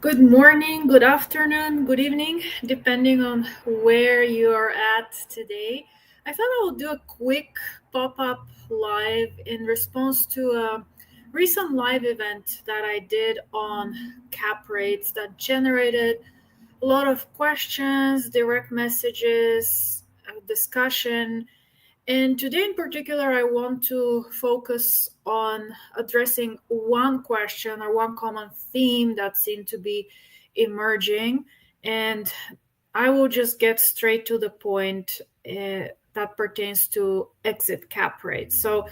Good morning, good afternoon, good evening, depending on where you are at today. I thought I would do a quick pop up live in response to a recent live event that I did on cap rates that generated a lot of questions, direct messages, discussion. And today, in particular, I want to focus on addressing one question or one common theme that seemed to be emerging. And I will just get straight to the point that pertains to exit cap rates. So,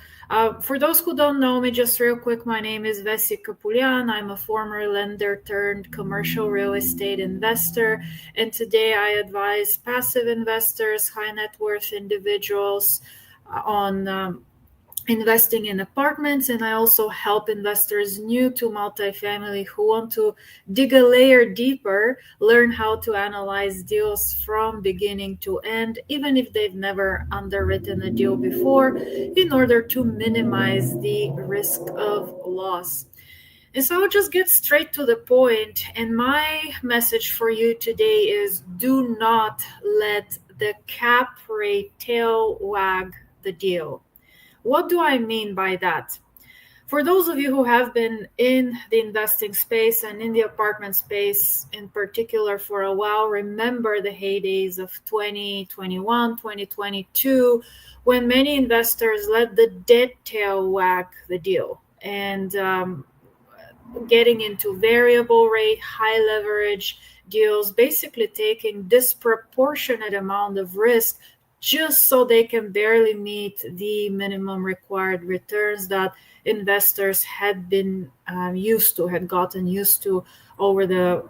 for those who don't know me, just real quick, my name is Vessi Kapulian. I'm a former lender turned commercial real estate investor. And today I advise passive investors, high net worth individuals on investing in apartments, and I also help investors new to multifamily who want to dig a layer deeper, learn how to analyze deals from beginning to end, even if they've never underwritten a deal before, in order to minimize the risk of loss. And so I'll just get straight to the point. And my message for you today is do not let the cap rate tail wag the deal. What do I mean by that? For those of you who have been in the investing space and in the apartment space in particular for a while, remember the heydays of 2021, 2022, when many investors let the dead tail wag the deal. And getting into variable rate, high leverage deals, basically taking disproportionate amount of risk just so they can barely meet the minimum required returns that investors had been had gotten used to over the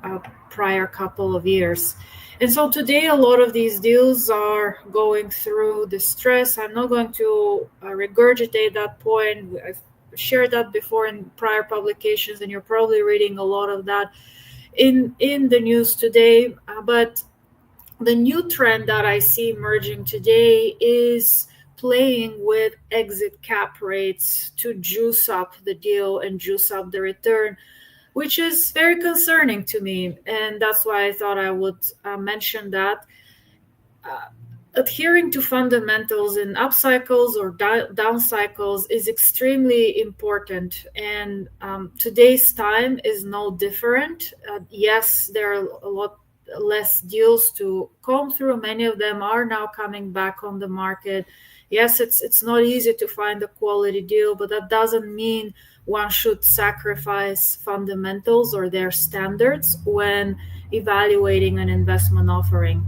prior couple of years. And so today, a lot of these deals are going through distress. I'm not going to regurgitate that point. I've shared that before in prior publications, and you're probably reading a lot of that in the news today. But the new trend that I see emerging today is playing with exit cap rates to juice up the deal and juice up the return, which is very concerning to me. And that's why I thought I would mention that. Adhering to fundamentals in up cycles or down cycles is extremely important. And today's time is no different. Yes, there are a lot less deals to comb through. Many of them are now coming back on the market. Yes, it's not easy to find a quality deal, but that doesn't mean one should sacrifice fundamentals or their standards when evaluating an investment offering.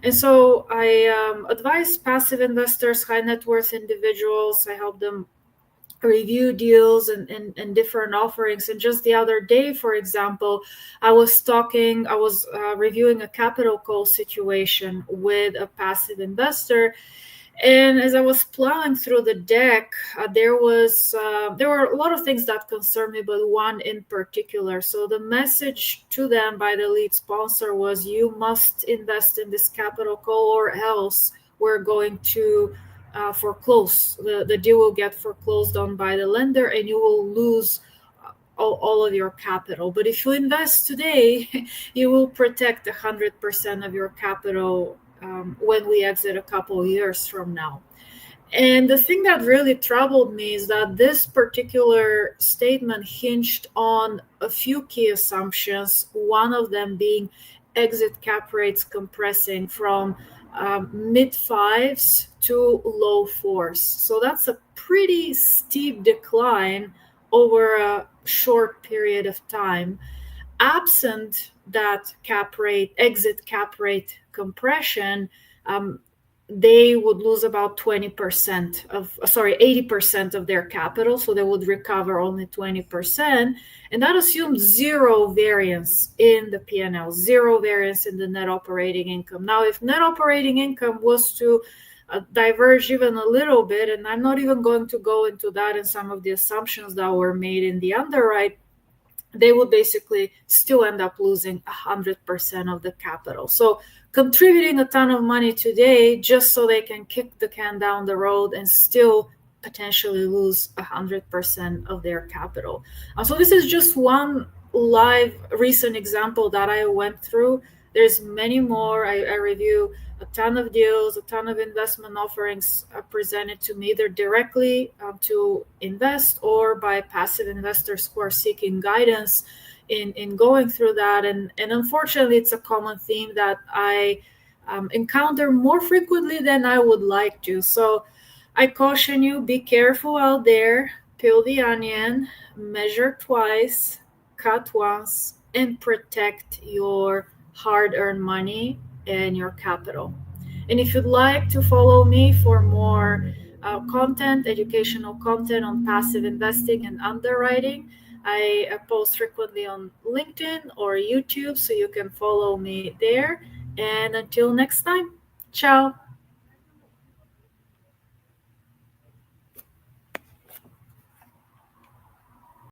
And so I advise passive investors, high net worth individuals. I help them review deals and different offerings. And just the other day, for example, I was reviewing a capital call situation with a passive investor. And as I was plowing through the deck, there were a lot of things that concerned me, but one in particular. So the message to them by the lead sponsor was, you must invest in this capital call or else we're going to foreclose. The deal will get foreclosed on by the lender and you will lose all of your capital. But if you invest today, you will protect 100% of your capital when we exit a couple of years from now. And the thing that really troubled me is that this particular statement hinged on a few key assumptions, one of them being exit cap rates compressing from mid fives to low fours. So that's a pretty steep decline over a short period of time. Absent that exit cap rate compression, they would lose about 80% of their capital. So they would recover only 20%. And that assumes zero variance in the P&L, zero variance in the net operating income. Now, if net operating income was to diverge even a little bit, and I'm not even going to go into that in some of the assumptions that were made in the underwrite, they would basically still end up losing 100% of the capital. So contributing a ton of money today just so they can kick the can down the road and still potentially lose 100% of their capital. So this is just one live recent example that I went through. There's many more. I review a ton of deals, a ton of investment offerings presented to me either directly to invest or by passive investors who are seeking guidance in going through that. And unfortunately, it's a common theme that I encounter more frequently than I would like to. So I caution you, be careful out there, peel the onion, measure twice, cut once, and protect your hard earned money and your capital. And if you'd like to follow me for more content, educational content on passive investing and underwriting, I post frequently on LinkedIn or YouTube, so you can follow me there. And until next time, ciao.